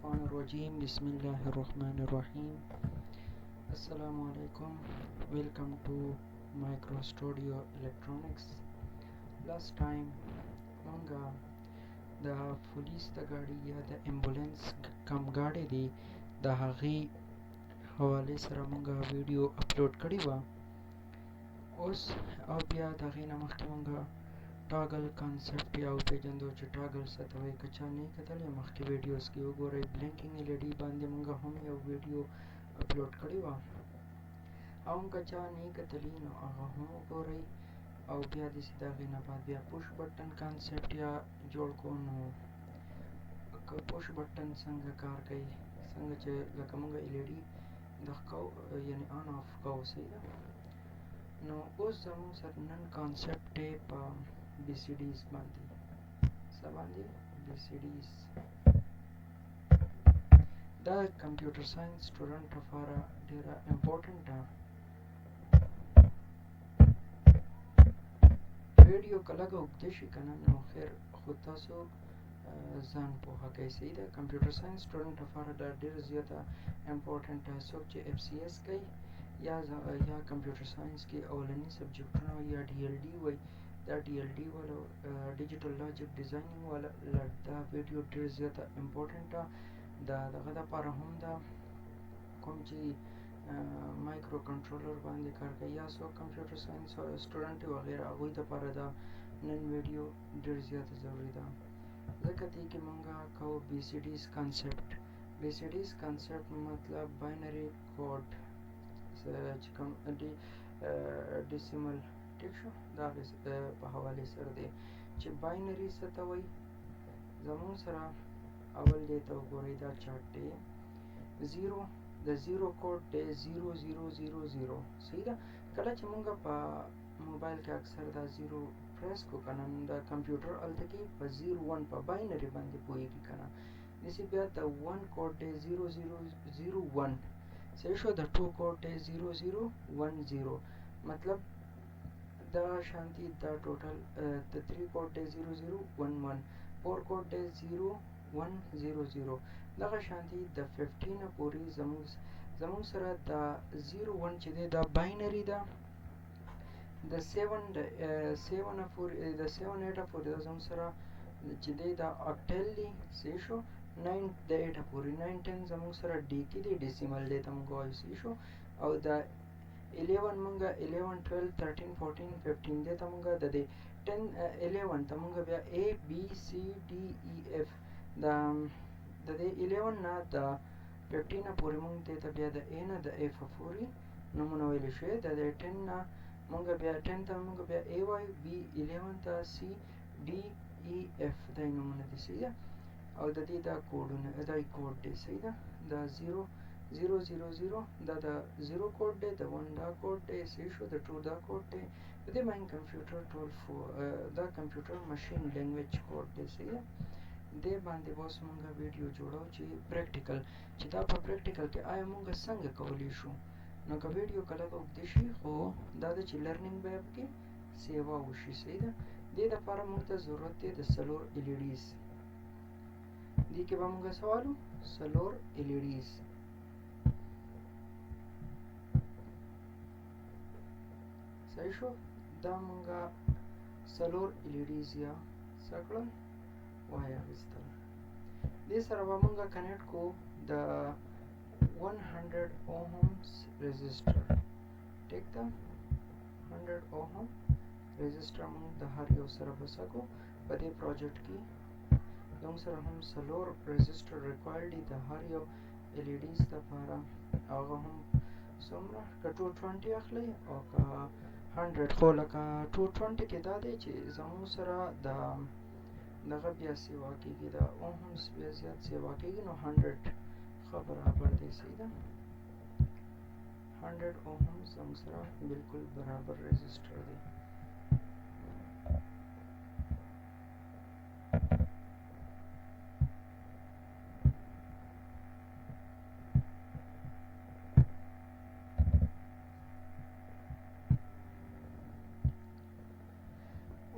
الشيطان الرجيم بسم الله الرحمن الرحيم. Assalamu alaikum. Welcome to Micro Studio Electronics. Last time مونږه د پولیس د ګاډي یا د امبولانس کم ګاډي دی د هغې حوالې سره مونږه ویډیو اپلوډ کړې وه. اوس او بیا د هغې نه مخکې مونږه ټاګل کانسپټ یا وپېژندو چې ټاګل څه ته وایي. که چا نه یې کتلی مخکې ویډیوز کې وګورئ. بلینکینګ LED باندې مونږه هم یو ویډیو اپلوډ کړې وه، او هم که چا نه یې کتلي نو هغه هم وګورئ. او بیا داسې د هغې نه بعد بیا پوش بټن کانسپټ یا جوړ کړو. نو که پوش بټن څنګه کار کوي، څنګه چې لکه مونږ LED دغه کوو یعنې آن آف کوو، صحیح ده. نو اوس زموږ سره نن کانسپټ دی په BCDs باندې. څه باندې؟ BCDs. دا کمپیوټر ساینس سټوډنټ لپاره ډېره امپورټنټ ده. ویډیو که لږه اوږده شي که نه نو خیر خو تاسو ځان پوهه کوئ، صحیح ده. کمپیوټر ساینس سټوډنټ لپاره دا ډېره زیاته امپورټنټ ده. څوک چې FCS کوي یا کمپیوټر ساینس کې اولني سبجیکټونه یا DLD وایي، دا DLD والا ډیجیټل لاجیک ډیزاینینګ والا دا ویډیو ډېر زیاته امپورټنټ ده. د دغه دپاره هم ده کوم چې مایکرو کنټرولر باندې کار کوي یا څوک کمپیوټر ساینس سټوډنټ وي وغیره، هغوی دپاره دا نن ویډیو ډېر زیاته ضروري ده. ځکه دې کې مونږه کوو BCDs کانسپټ. BCDs کانسپټ مطلب باینري کوډ چې کوم ډیسیمل، ټیک شو، دا په حوالې سره دی چې باینري څه ته وایي. زموږ سره اول دې ته وګورئ، دا چارټ دی. زیرو د زیرو کوډ دی 0000، صحیح ده. کله چې مونږ په موبایل کې اکثر دا زیرو پریس کو که نه، دا کمپیوټر هلته کې په 01 په باینري باندې پوهېږي که نه. داسې بیا د 1 کوډ دی 0001، صحیح شو. د 2 کوډ دی 0010، مطلب دا شانتي دا ټوټل د 3 کوډ دی 0011، 4 کوډ دی 0100، دغه شانتي د 15 نه پورې زموږ سره دا 01 چې دی دا باینري ده. د 7 نه پورې د 7 8 پورې دا زموږ سره چې دی دا اکټل دی، صحیح شو. 9 د 8 پورې 9 10 زموږ سره ډیکي دی، ډیسیمل دی ته مونږ وایو، صحیح شو. او دا 11 مونږه 11 12 13 14 15 دی ته مونږه د دې 10 11 ته مونږه بیا A B C D E F دا د دې 11 نه د 15 نه پورې مونږ دی ته بیا د A نه د F پورې نومونه ویلی شوی. د 10 نه مونږه بیا 10 ته مونږه بیا A وایو، B 11 ته C D E F دا نومونه دي، صحیح ده. او د دې دا کوډونه دا کوډ دی، صحیح ده. دا 0 0 0 0 دا د 0 کوډ دی، د 1 دا کوډ دی، صحیح شو. د 2 دا کوډ دی. د دې باندې کمپیوټر ټول دا کمپیوټر ماشین لینګویج کوډ دی، صحیح ده. دې باندې اوس مونږه ویډیو جوړو چې پریکټیکل، چې دا په پریکټیکل کې آیا مونږه څنګه کولی شو. نو که ویډیو که لږه اوږده شي خو دا ده چې لرنینګ به یې پکې سیوا وشي، صحیح ده. دې دپاره مونږ ته ضرورت دی د 4 LEDs. دې کې به مونږه څه والو؟ 4 LEDs. صحیح شو. دا مونږه 4 LEDs یا څه کړل وایي اخیستل. دې سره به مونږه کنیکټ کو د 100 ohms resistor، ټیک ده. 100 ohm resistor مونږ د هر یو سره بسه کو په دې پروجیکټ کې. زموږ سره هم 4 resistor ریکوایرډ دي د هر یو LEDs دپاره. هغه هم څومره که 220 اخلئ او که 100، خو لکه 220 کې دا دی چې زموږ سره د دغه بیا سیوا کېږي، د اوهمز بیا زیات سیوا کېږي، نو 100 ښه برابر دی، صحیح ده. 100 اوهمز زموږ سره بالکل برابر رزسټر دی.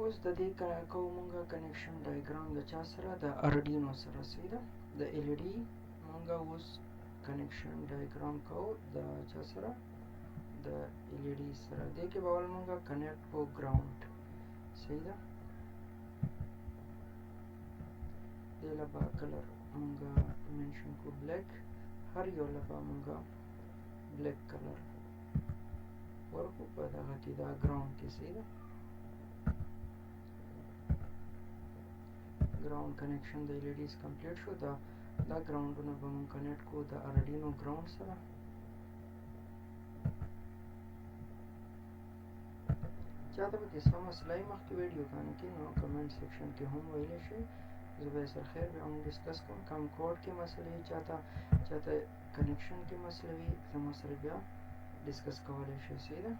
اوس د دې کوو مونږه کنیکشن ډایګرام د چا سره؟ د Arduino سره، صحیح ده. د LED مونږه اوس کنیکشن ډایګرام کوو د چا سره د LED سره دې کې به اول مونږه کنیکټ کوو ګراوند صحیح ده دې له به کلر مونږه منشن کو بلیک هر یو له به مونږه بلیک کلر ورکو په دغه کې دا ګراوند کې صحیح ده ګراوند کنیکشن د LEDs کمپلیټ شو دا ګراوندونه به مونږ کنیکټ کوو د Arduino ګراوند سره چاته به څه مسله مخکې ویډیو باندې کې نو کمنټ سیکشن کې هم ویلی شي زه به سر خیر بیا هم ډسکس کوم کم کوډ کې مسلې چاته کنیکشن کې مسله وي زموږ سره بیا ډسکس کولی شي صحیح ده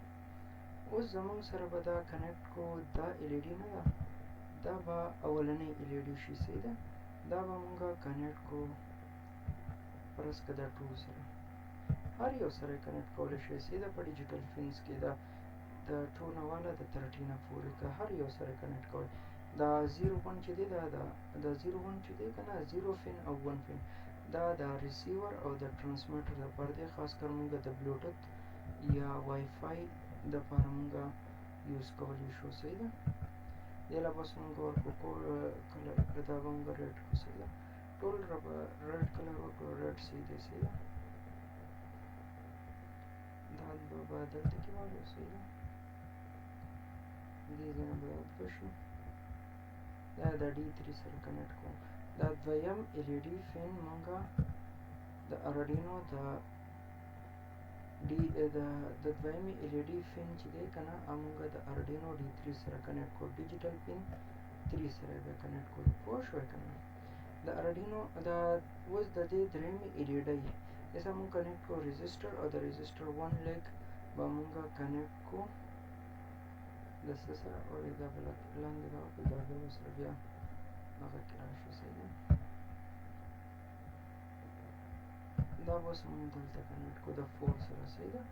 اوس زموږ سره به دا کنیکټ کو دا LED نه ده دا به اولنۍ LED شي صحیح ده دا به مونږه کنیکټ کو پرس که دا ټول سره هر یو سره کنیکټ کولی شي صحیح ده په ډیجیټل فینس کې دا د 2 نه والا د 13 نه پورې که هر یو سره کنیکټ کوئ دا 0.1 چې دی دا 0.1 چې دی که نه 0 فین او 1 فین دا د ریسیور او د ټرانسمیټر دپاره دی خاص کر مونږه د بلوټوث یا وای فای دپاره مونږه یوز کولی شو صحیح ده دې له بس مونږ ورکړو کلر دا به مونږه ریډ کړو صحیح ده ټول ریډ کلر ورکړو ریډ صحیح دی صحیح ده دا به دلته کې واړو صحیح ده دې ځای نه به دلته شو دا د D3 سره کنیکټ کوم دا دویم LED فین مونږه د Arduino د دویمې LED فین چې دی که نه مونږه د Arduino D3 سره کنیکټ کوو ډیجیټل پین 3 سره به کنیکټ کوو پوه شوی که نه د Arduino اوس د دې درېیمې LED یسه مونږ کنیکټ کوو ريزسټر او د ريزسټر 1 لیګ به مونږه کنیکټ کوو د څه سره او دا به لاندې دا وکړو دا به سره بیا هغه کې راشي صحیح ده دا به اوس مونږ دلته کنیکټ کوو د 4 سره صحیح ده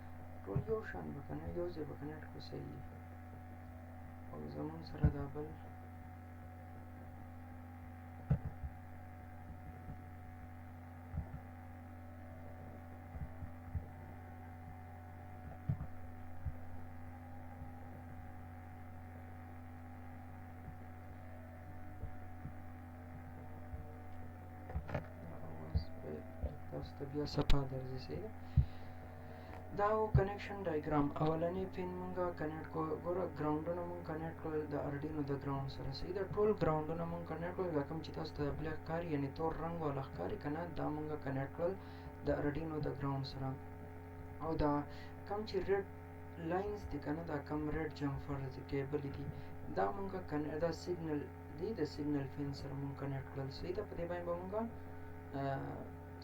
ټول یو شان به کنه یو ځای به کنیکټ کوو صحیح او زمونږ سره دا بل بیا صفحه درځي صحیح ده دا و کنیکشن ډایګرام اولنی پین مونږه کنیکټ کو ګوره ګراوندونه مونږ کنیکټ کړل د Arduino د ګراوند سره صحیح ده ټول ګراوندونه مونږ کنیکټ کړل دا کوم چې تاسو ته بلیک ښکاري یعنې تور رنګ والا ښکاري که نه دا مونږه کنیکټ کړل د Arduino د ګراوند سره او دا کوم چې ریډ لاینز دي که نه دا کوم ریډ جمپرز کیبل دي دا مونږه دا سیګنل دی د سیګنل پین سره مونږ کنیکټ کړل صحیح ده په دې باندې به مونږه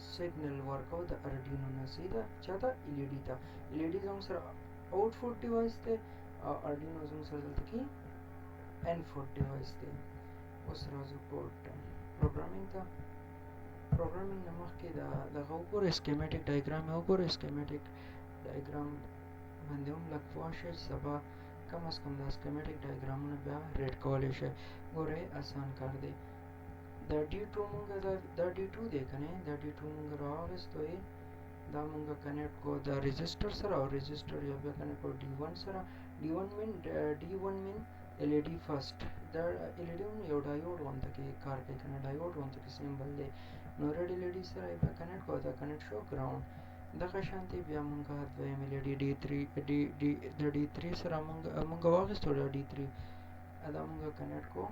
سیګنل ورکو د Arduino نه صحیح ده چاته LED ته LED زموږ سره آوټپوټ ډیوایس دی او Arduino زموږ سره دلته کې انپوټ ډیوایس دی اوس راځو کوډ ته پروګرامینګ ته پروګرامینګ نه مخکې دغه وګورئ سکیمیټک ډایګرام یې وګورئ سکیمیټک ډایګرام باندې هم لږ پوه شئ سبا کم از کم دا سکیمیټک ډایګرامونه بیا ریډ کولی شئ ګورئ اسان کار دی دا D2 مونږه دا D2 دی که نه دا D2 مونږ راواخیستو دا مونږه کنیکټ کو د ريزسټر سره او ريزسټر یا بیا کنیکټ کو D1 سره D1 مین LED فرست دا LED هم یو ډایوډ غونته کې کار کوي که نه ډایوډ غونته کې سیمبل دی نو ریډ LED سره یې بیا کنیکټ کو دا کنیکټ شو ګراوند دغه شانتې بیا مونږه دویم LED د D3 سره مونږه واخیستو دا D3 دا مونږه کنیکټ کو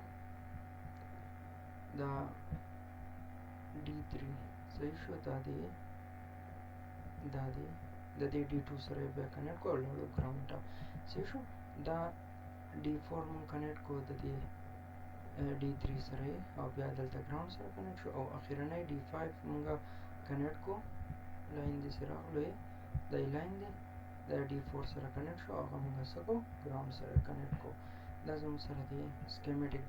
دا D3 صحیح شو دا دی د دې D2 سره بیا کنیکټ کو لاړو ګراوند ته صحیح شو دا D4 مونږ کنیکټ کو د دې D3 سره او بیا دلته ګراوند سره کنیکټ شو او اخیرنی D5 مونږه کنیکټ کو لاین دې سره راغلو دا لاین دی دا D4 سره کنیکټ شو هغه مونږه څه کو ګراوند سره کنیکټ کو دا زموږ سره دی سکیمیټک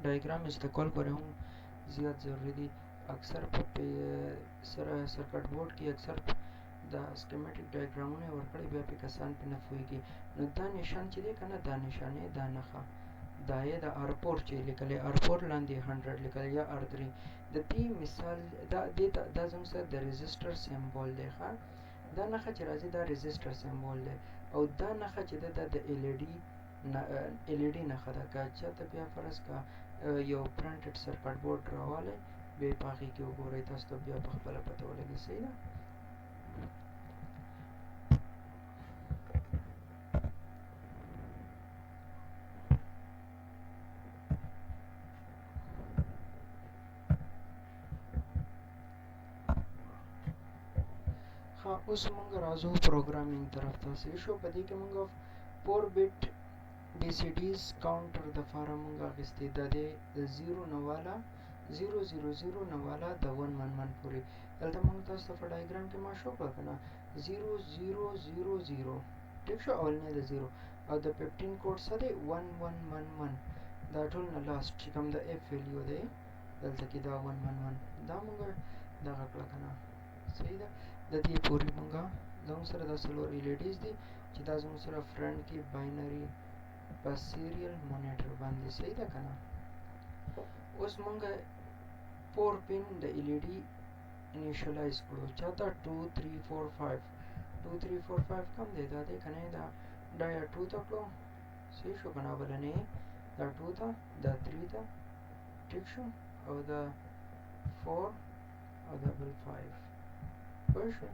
ډایګرام استعمال کول هم زیات ضروری دی اکثر په سرکټ بورډ کې اکثر دا سکیمیټک ډایګرامونه ورکړي بیا په کسان په نه پوهیږي نو دا نشان چې دی که نه دا نشانې دا نښه دا یې د R4 چې لیکلی R4 لاندې 100 لیکلی یا R3 د دې مثال دا زموږ سره د ريزسټر سمبول دی ښه دا نښه چې راځي دا ريزسټر سمبول دی او دا نښه چې ده د LED نښه ده که چاته بیا فرض که یو پرنټډ سرکټ بورډ راوالی بیا یې په هغې کې وګورئ تاسو ته بیا په خپله پته ولګي صحیح ده اوس مونږ راځو پروګرامینګ طرف ته صحیح شو په دې کې مونږ 4 بیٹ BCDs کاونټر د فاره مونږ اخیستې ده د 0 نه والا 000 نه والا د 111 پورې دلته مونږ تاسو ته په ډایګرام کې ما شو کړه که نه 0000 ټیک شو اولنی د 0 او د 15 کوډ څه دی 1111 دا ټول نه لاست چې کوم د F ویلیو دی دلته کې دا 111 دا مونږ دغه کړه که نه صحیح ده د دې پورې مونږه زموږ سره دا څلور LEDs دي چې دا زموږ سره فرنټ کې باینري په سیریل مونیټر باندې صحیح ده که نه اوس مونږه 4 پن د LED انیشلایز کړو چاته 2 3 4 5 2 3 4 5 کم دی دا دی که نه دا یا 2 ته کړو صحیح شو که نه بلنې دا 2 ته دا 3 ته ټیک شو او دا 4 او دا بل 5 پوه شو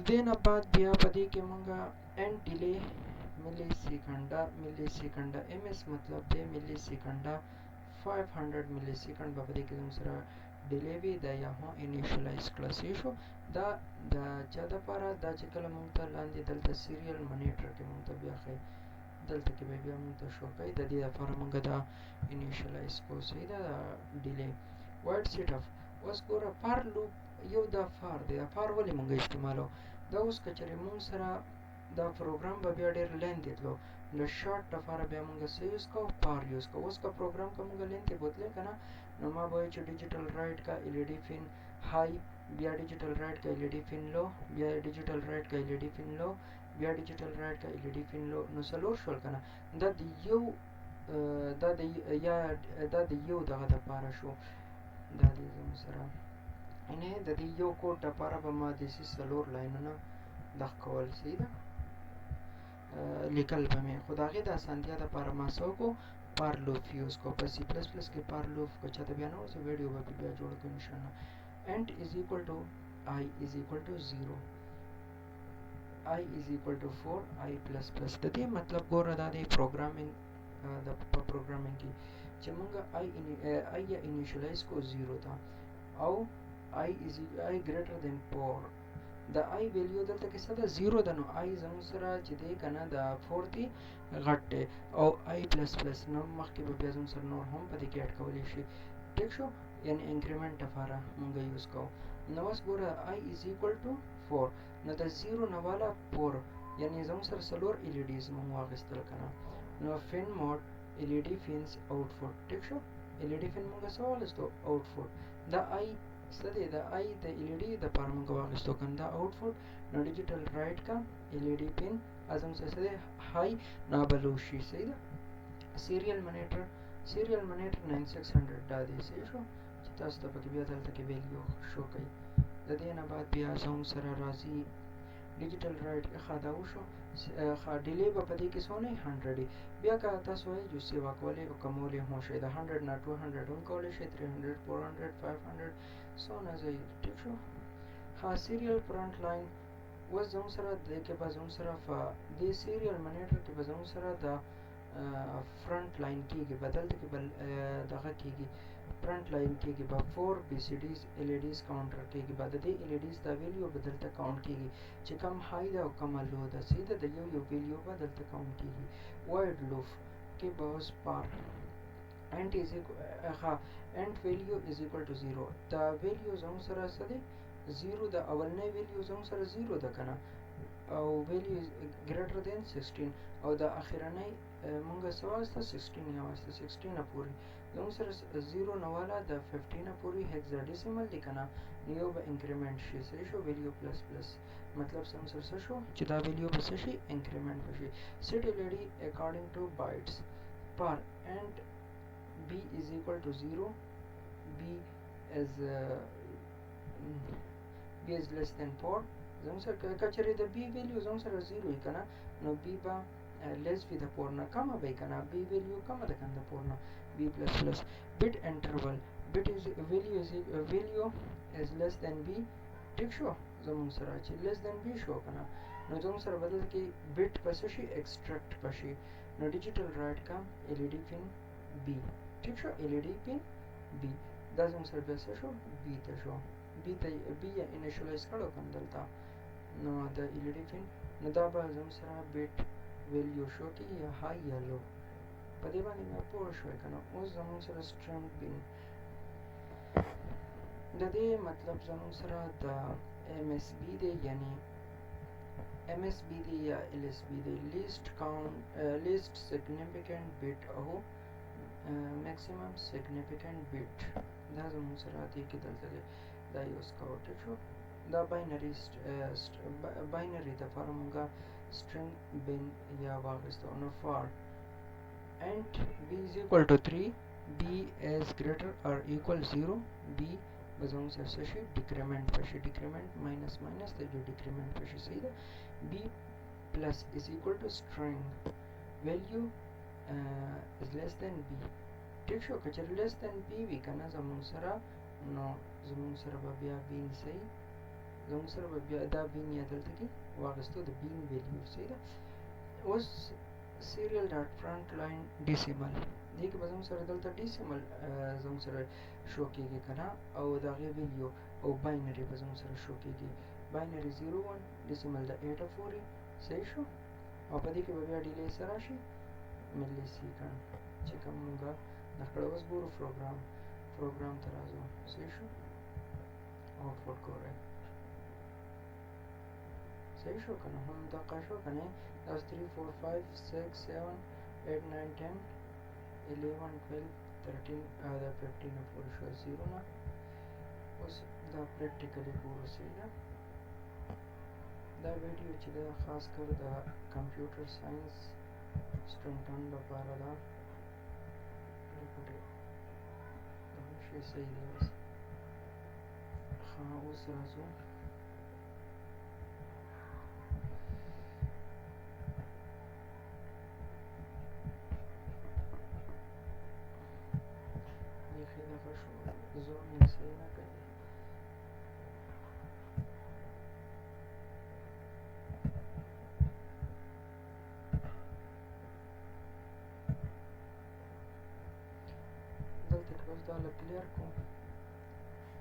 دې نه بعد بیا په دې کې مونږه end delay ملي سیکنډه MS مطلب دی ملي سیکنډه 500 ملي سیکنډ په دې کې زموږ سره ډیلی وي دا یا هم انیشلایز کړه صحیح شو دا د چا دپاره دا چې کله مونږ ته لاندې دلته سیریل مونیټر کې مونږ ته بیا ښایي دلته کې به بیا مونږ ته شو کوي د دې لپاره مونږ دا انیشلایز کوو صحیح ده ډیلی وایډ سیټ اف اوس ګوره فار لوپ یو دا فار دی دا فار ولې مونږ استعمالو دا اوس که چېرې مونږ سره دا پروګرام به بیا ډېر لینتي تلو د شارټ لپاره بیا مونږ څه یوز کوو فار یوز کوو اوس که پروګرام که مونږ لینتي بوتلی که نه نو ما به وایي چې ډیجیټل رایټ کا LED فین های بیا ډیجیټل رایټ کا LED فین لو بیا ډیجیټل رایټ کا LED فین لو بیا ډیجیټل رایټ کا LED فین لو نو څلور شول که نه دا د یو دغه دپاره شو دا دی زموږ سره یعنې د دې یو کوډ دپاره به ما داسې څلور لاینونه دغه کول صحیح ده لیکل به مې خو د هغې د اسانتیا دپاره ما څه وکړو پار لوف یوز کو په C++ کې پار لوف که چاته بیا نه ورسې ویډیو به بیا جوړ کړو انشاءالله and is equal to I is equal to 0 I is equal to 4 I plus plus د دې مطلب ګوره دا دی پروګرامینګ د په پروګرامینګ کې چې مونږه I یا انیشلایز کو 0 ته او I greater than 4 د I ویلیو دلته کې څه ده 0 ده نو I زموږ سره چې دی که نه د 4 دی غټ دی او I پلس پلس نو مخکې به بیا زموږ سره نور هم په دې کې اډ کولی شي ټیک شو یعنې انکریمنټ لپاره مونږ یوز کوو نو اوس ګوره I is equal to 4 نو د 0 نه والا 4 یعنې زموږ سره څلور LEDs مونږ واخیستل که نه نو فین موډ LED فینس آوټفوټ ټیک شو LED فین مونږ څه واخیستو آوټفوټ دا I څه دی د I د LED دپاره مونږ واخیستو که نه دا آوټفوټ نو ډیجیټل رایټ کا LED پین ازم څه دی های نابلو شي صحیح ده سیریل مونیټر 9600 دا دی صحیح شو چې تاسو ته پکې بیا دلته کې ویلیو شو کوي د دې نه بعد بیا زموږ سره راځي ډیجیټل رایټ ښه دا وشو ښه ډیلی به په دې کې څونه 100 بیا که تاسو وایئ چې سیوا کولی او کمولی هم شئ د 100 نه 200 هم کولی شئ 300 400 500 څونه ځای ټیک شو ښه سیریل فرنټ لاین اوس زموږ سره دې کې به زموږ سره دې سیریل منیټر کې به زموږ سره د فرنٹ لاین کېږي به دلته کې به دغه کېږي فرنٹ لاین کېږي به 4 BCDs LEDs کاونټر کېږي به د دې LEDs دا ویلیو به دلته کاونټ کېږي چې کم های ده او کمه لو ده صحیح ده د یو ویلیو به دلته کاونټ کېږي وایډ لوف کې به اوس پار end value is equal to 0 دا ویلیو زموږ سره څه دی 0 د اولنی ویلیو زموږ سره 0 ده که نه او ویلیو greater than 16 او د اخرنی مونږ څه واسطه 16 یا واسطه 16 پورې زموږ سره 0 نه والا د 15 پورې هیکزاډیسیمل دی که نه نو یو به انکریمنټ شي صحیح شو ویلیو پلس پلس مطلب زموږ سره څه شو چې دا ویلیو به څه شي انکریمنټ به شي set LED according to bytes par and b is equal to 0, b is b is less than 4 زموږ سره کچره د b value زموږ سره 0 وي کنه نو b با less with the 4 نه کم وي کنه b value کم ده کنه 4 نه b plus plus bit interval bit is value is less than b ٹھیک شو زموږ سره چې less than b شو کنه نو زموږ سره بدل کې bit پس شي extract پشي نو digital write کا led pin b ٹھیک شو led pin b دا زموږ سره بس شو b ته شو b ته b یا initialize کړو کنه دلته نو د led pin نو دا به زموږ سره bit value شو کې یا high یا low په دې باندې مې پوه شوې کنه اوس زموږ سره string pin د دې مطلب زموږ سره د MSB دی یعنی MSB دی یا LSB دی least significant bit او maximum significant bit دا زموږ سره دی کې دلته دا یوز کوو ټیک شو دا باینری د فارمونګه string bin یا واغستو نو for and b is equal to 3 b is greater or equal 0 b بزمون سره څه شي decrement پشي decrement minus minus ته جو decrement پشي صحیح ده b plus is equal to string value is less than b ټیک شو که چېرې less than b وي کنه زمون سره نو زمون سره به بیا بین صحیح زمون سره به بیا دا بین یا دلته کې واغستو د بین value صحیح ده اوس serial dot front line decimal دې کې به زموږ سره دلته decimal زموږ سره شو کېږي که نه او د هغې ویلیو او باینري به زموږ سره شو کېږي باینري 01 decimal د 8 پورې صحیح شو او په دې کې به بیا ډیلی سره راشي ملي سیکنډ چې کوم مونږه دا کړه اوس ګورو پروګرام ته راځو صحیح شو آوټپوټ ګورئ صحیح شو که نه همدغه شو که نه دا 3 4 5 6 7 8 9 10 11 12 13 دا 15 پورې شو 0 نه اوس دا پریکټیکلی ګورو صحیح ده دا ویډیو چې ده خاص کر د کمپیوټر ساینس سټوډنټانو لپاره ده دغه شی صحیح دی اوس ښه اوس راځو زون یې صحیح نه کوي دلته کې اوس دا له کلیر کوم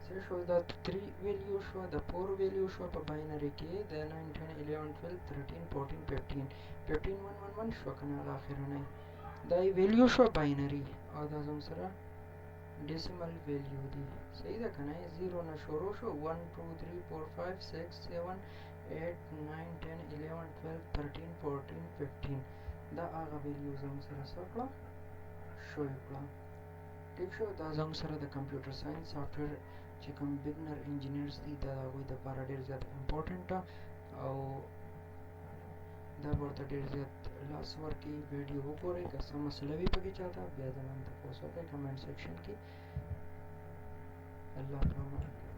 صحیح شو دا 3 ویلیو شو د 4 ویلیو شو په باینري کې د 9 10 11 12 13 14 15 15 1 1 1 شو که نه هغه اخرنی دا یې ویلیو شو باینري او دا زموږ سره decimal value دی صحیح ده که نه 0 نه شروع شو 1 2 3 4 5 6 7 8 9 10 11 12 13 14 15 دا هغه ویلیو زموږ سره څه کړه شو یې کړه ټیک شو دا زموږ سره د کمپیوټر ساینس سافټویر چې کوم بګنر انجینیرز دي دا د هغوی دپاره ډېر زیات امپورټنټ ده او دا به ورته ډېر زیات لاس ورکړي ویډیو وګورئ که څه مسله وي پکې چاته بیا زموږ تپوس وکړئ کمنټ سیکشن کې الله پامان